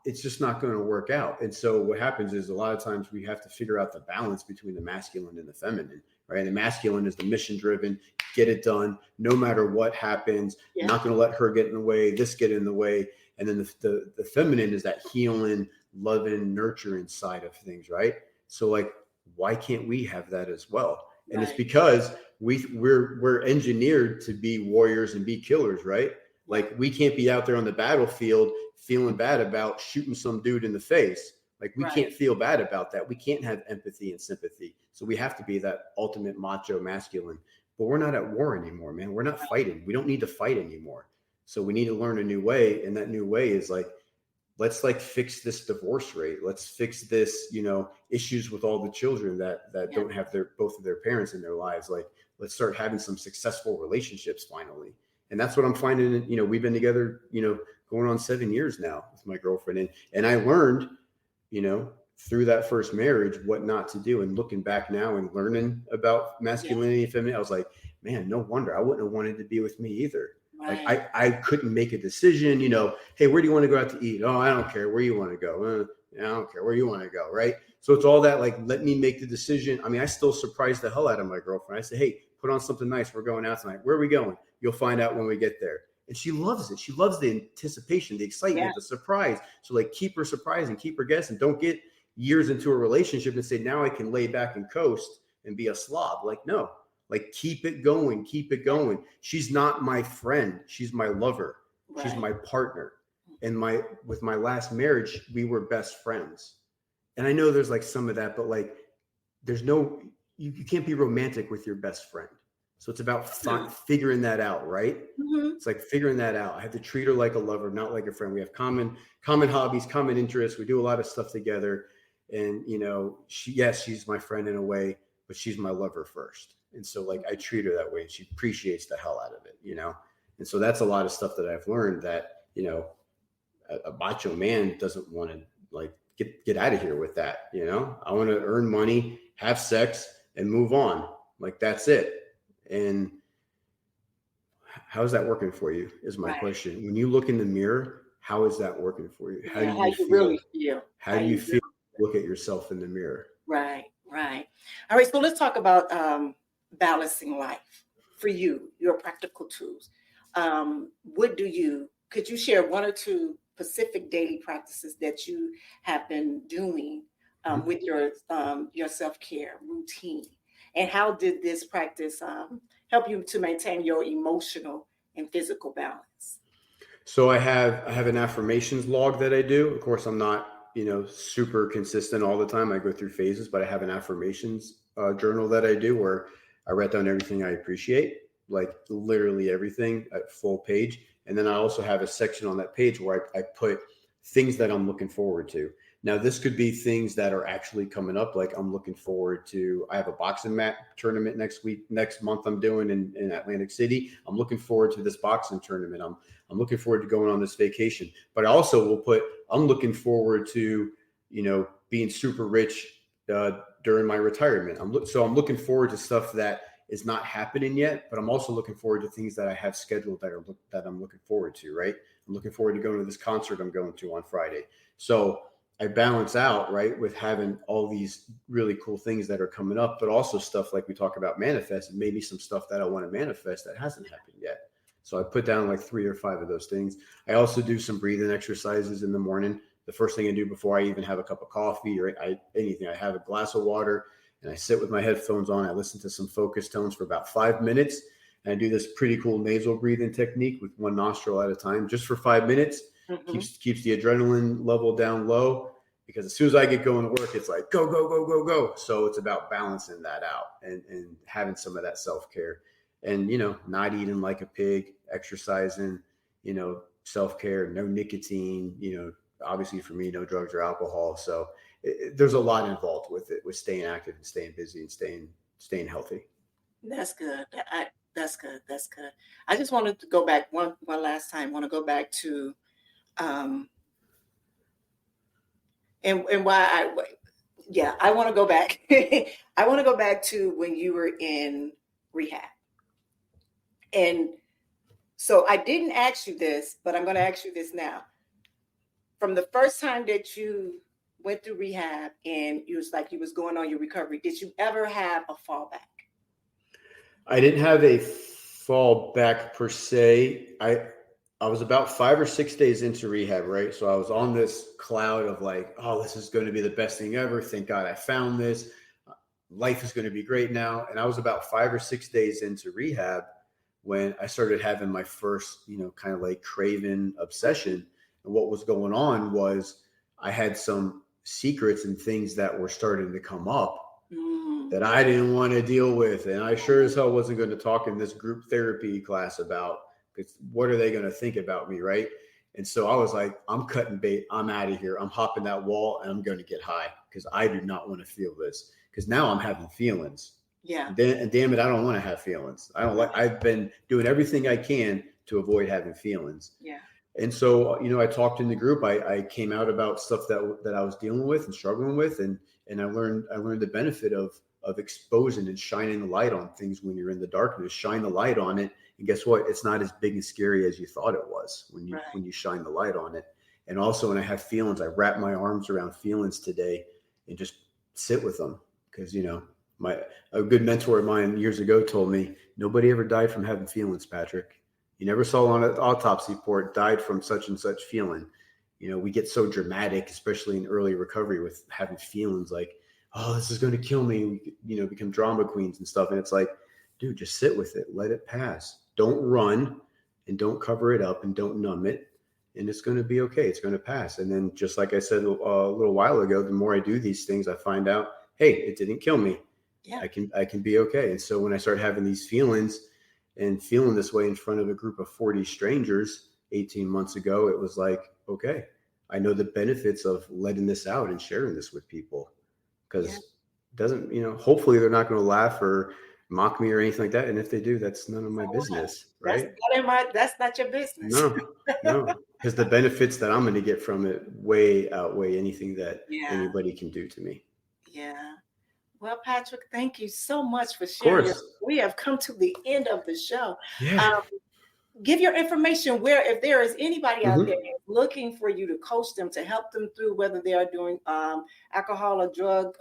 it's just not going to work out. And so what happens is, a lot of times we have to figure out the balance between the masculine and the feminine, right? The masculine is the mission driven, get it done, no matter what happens. Yeah. Not going to let her get in the way, this get in the way. And then the feminine is that healing, loving, nurturing side of things, right? So like, why can't we have that as well? And It's because we're engineered to be warriors and be killers, right? Like, we can't be out there on the battlefield feeling bad about shooting some dude in the face. Like, we can't feel bad about that. We can't have empathy and sympathy. So we have to be that ultimate macho masculine. But we're not at war anymore, man. We're not fighting. We don't need to fight anymore. So we need to learn a new way. And that new way is like, let's like fix this divorce rate. Let's fix this, issues with all the children that don't have both of their parents in their lives. Like, let's start having some successful relationships finally. And that's what I'm finding. We've been together, going on 7 years now with my girlfriend. And I learned, through that first marriage, what not to do. And looking back now and learning about masculinity and femininity, I was like, man, no wonder I wouldn't have wanted to be with me either. Right. Like, I couldn't make a decision, hey, where do you want to go out to eat? Oh, I don't care where you want to go. I don't care where you want to go. Right. So it's all that, like, let me make the decision. I mean, I still surprised the hell out of my girlfriend. I said, hey, put on something nice. We're going out tonight. Where are we going? You'll find out when we get there. And she loves it. She loves the anticipation, the excitement, the surprise. So like, keep her surprised and keep her guessing. Don't get years into a relationship and say, now I can lay back and coast and be a slob. Like, no, like, keep it going. Keep it going. She's not my friend. She's my lover. Right. She's my partner. And with my last marriage, we were best friends. And I know there's like some of that, but like, you can't be romantic with your best friend. So it's about figuring that out, right? Mm-hmm. It's like figuring that out. I have to treat her like a lover, not like a friend. We have common hobbies, common interests. We do a lot of stuff together. And, she's my friend in a way, but she's my lover first. And so like I treat her that way and she appreciates the hell out of it, And so that's a lot of stuff that I've learned that, a macho man doesn't want to like get out of here with that. I want to earn money, have sex, and move on. Like that's it. And how's that working for you is my question. When you look in the mirror, how is that working for you? How do you feel? Really feel? How do you feel? Look at yourself in the mirror. Right. All right. So let's talk about balancing life for you, your practical tools. Could you share one or two specific daily practices that you have been doing with your self-care routine? And how did this practice help you to maintain your emotional and physical balance? So I have an affirmations log that I do. Of course, I'm not, super consistent all the time. I go through phases, but I have an affirmations journal that I do where I write down everything I appreciate, like literally everything at full page. And then I also have a section on that page where I put things that I'm looking forward to. Now, this could be things that are actually coming up. Like I'm looking forward to, I have a boxing mat tournament next month I'm doing in Atlantic City. I'm looking forward to this boxing tournament. I'm looking forward to going on this vacation, but I also will put, I'm looking forward to, being super rich during my retirement. I'm looking forward to stuff that is not happening yet, but I'm also looking forward to things that I have scheduled that I'm looking forward to, right? I'm looking forward to going to this concert I'm going to on Friday. So I balance out, right, with having all these really cool things that are coming up, but also stuff like we talk about manifest and maybe some stuff that I want to manifest that hasn't happened yet. So I put down like 3 or 5 of those things. I also do some breathing exercises in the morning. The first thing I do before I even have a cup of coffee or anything, I have a glass of water and I sit with my headphones on. I listen to some focus tones for about 5 minutes. And I do this pretty cool nasal breathing technique with one nostril at a time, just for 5 minutes. Mm-hmm. Keeps the adrenaline level down low, because as soon as I get going to work, it's like, go, go, go, go, go. So it's about balancing that out and having some of that self-care and, not eating like a pig, exercising, self-care, no nicotine, obviously for me, no drugs or alcohol. So there's a lot involved with it, with staying active and staying busy and staying healthy. That's good. That's good. I just wanted to go back one last time. I want to go back to, and why I want to go back. I want to go back to when you were in rehab. And so I didn't ask you this, but I'm going to ask you this now. From the first time that you went through rehab and you was going on your recovery, did you ever have a fallback? I didn't have a fallback per se. I was about 5 or 6 days into rehab, right? So I was on this cloud of like, oh, this is going to be the best thing ever. Thank God I found this. Life is going to be great now. And I was about 5 or 6 days into rehab when I started having my first, kind of like craving obsession. And what was going on was I had some secrets and things that were starting to come up that I didn't want to deal with. And I sure as hell wasn't going to talk in this group therapy class about, because what are they going to think about me, right? And so I was like, I'm cutting bait. I'm out of here. I'm hopping that wall and I'm going to get high because I do not want to feel this, because now I'm having feelings. Yeah. And damn it, I don't want to have feelings. I've been doing everything I can to avoid having feelings. Yeah. And so, I talked in the group. I came out about stuff that I was dealing with and struggling with, and I learned the benefit of exposing and shining the light on things when you're in the darkness. Shine the light on it, and guess what? It's not as big and scary as you thought it was when you shine the light on it. And also, when I have feelings, I wrap my arms around feelings today and just sit with them, because a good mentor of mine years ago told me, nobody ever died from having feelings, Patrick. You never saw on an autopsy report died from such and such feeling. We get so dramatic, especially in early recovery, with having feelings like, oh, this is going to kill me. We, become drama queens and stuff. And it's like, dude, just sit with it. Let it pass. Don't run and don't cover it up and don't numb it. And it's going to be okay. It's going to pass. And then just like I said a little while ago, the more I do these things, I find out, hey, it didn't kill me. Yeah. I can be okay. And so when I started having these feelings and feeling this way in front of a group of 40 strangers 18 months ago, it was like, okay, I know the benefits of letting this out and sharing this with people, because it doesn't, hopefully they're not going to laugh or mock me or anything like that. And if they do, that's none of my business, right? That's not your business. No, because the benefits that I'm going to get from it way outweigh anything that anybody can do to me. Yeah. Well, Patrick, thank you so much for sharing. We have come to the end of the show. Yeah. Give your information where, if there is anybody out there looking for you to coach them, to help them through whether they are doing alcohol or drug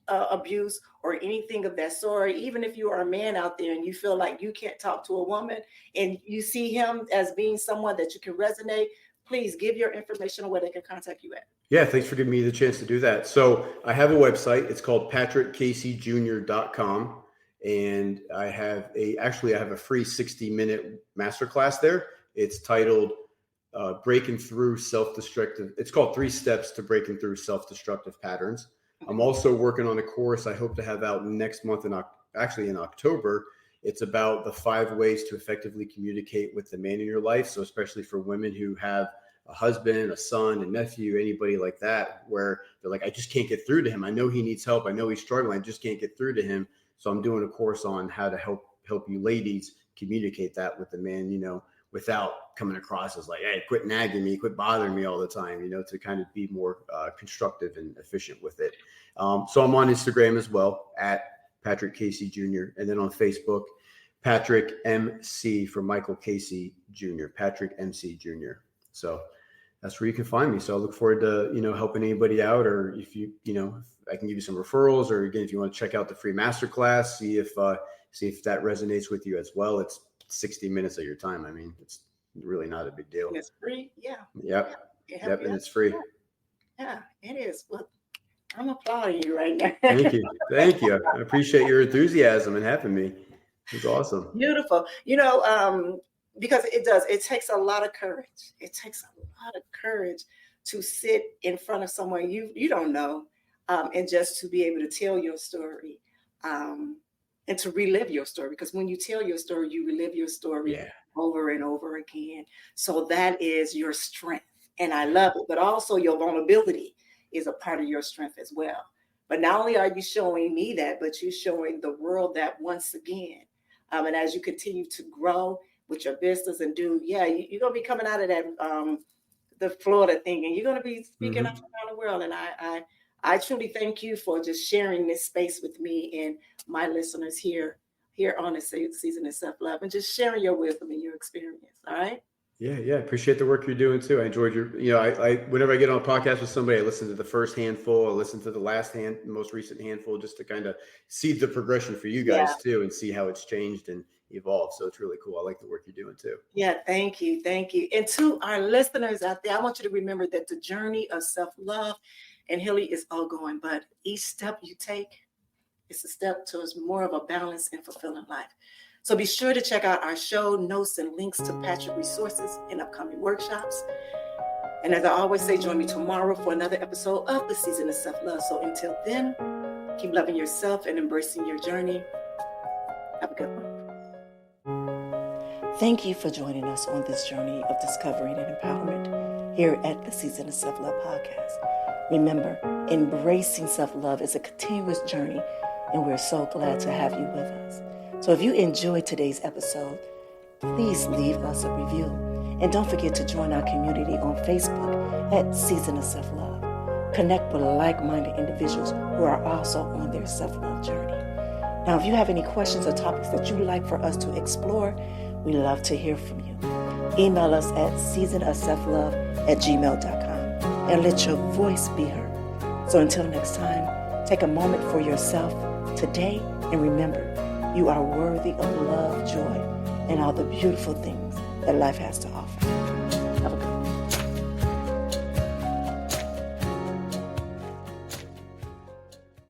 abuse or anything of that sort. Even if you are a man out there and you feel like you can't talk to a woman and you see him as being someone that you can resonate, please give your information on where they can contact you at. Yeah, thanks for giving me the chance to do that. So I have a website. It's called patrickcaseyjr.com. And I have a free 60-minute masterclass there. It's titled Breaking Through Self-Destructive. It's called 3 Steps to Breaking Through Self-Destructive Patterns. I'm also working on a course I hope to have out next month, in October. It's about the 5 ways to effectively communicate with the man in your life. So especially for women who have a husband, a son, a nephew, anybody like that, where they're like, I just can't get through to him. I know he needs help. I know he's struggling. I just can't get through to him. So I'm doing a course on how to help you ladies communicate that with the man, without coming across as like, hey, quit nagging me, quit bothering me all the time, to kind of be more constructive and efficient with it. So I'm on Instagram as well at Patrick Casey Jr. And then on Facebook, Patrick MC for Michael Casey Jr., Patrick MC Jr. So that's where you can find me. So I look forward to, helping anybody out, or if if I can give you some referrals, or again, if you want to check out the free masterclass, see if that resonates with you as well. It's 60 minutes of your time. I mean, it's really not a big deal. And it's free. Yeah. Yep. And it's free. Yeah, it is. Well, I'm applauding you right now. Thank you. Thank you. I appreciate your enthusiasm and having me. It's awesome. Beautiful. Because it takes a lot of courage. It takes a lot of courage to sit in front of someone you don't know, and just to be able to tell your story, and to relive your story. Because when you tell your story, you relive your story over and over again. So that is your strength. And I love it. But also your vulnerability is a part of your strength as well. But not only are you showing me that, but you're showing the world that once again. And as you continue to grow with your business and you're going to be coming out of that, the Florida thing, and you're going to be speaking up around the world. And I truly thank you for just sharing this space with me and my listeners here on the Season of Self-Love, and just sharing your wisdom and your experience. All right. Yeah. Appreciate the work you're doing too. I enjoyed I whenever I get on a podcast with somebody, I listen to the first handful, I listen to the most recent handful, just to kind of see the progression for you guys too, and see how it's changed and evolved. So it's really cool. I like the work you're doing too. Yeah. Thank you. And to our listeners out there, I want you to remember that the journey of self-love and healing is ongoing, but each step you take is a step towards more of a balanced and fulfilling life. So be sure to check out our show notes and links to Patrick resources and upcoming workshops. And as I always say, join me tomorrow for another episode of the Season of Self-Love. So until then, keep loving yourself and embracing your journey. Have a good one. Thank you for joining us on this journey of discovery and empowerment here at the Season of Self-Love podcast. Remember, embracing self-love is a continuous journey, and we're so glad to have you with us. So if you enjoyed today's episode, please leave us a review. And don't forget to join our community on Facebook at Season of Self-Love. Connect with like-minded individuals who are also on their self-love journey. Now, if you have any questions or topics that you'd like for us to explore, we love to hear from you. Email us at seasonofselflove@gmail.com and let your voice be heard. So until next time, take a moment for yourself today, and remember, you are worthy of love, joy, and all the beautiful things that life has to offer. Have a good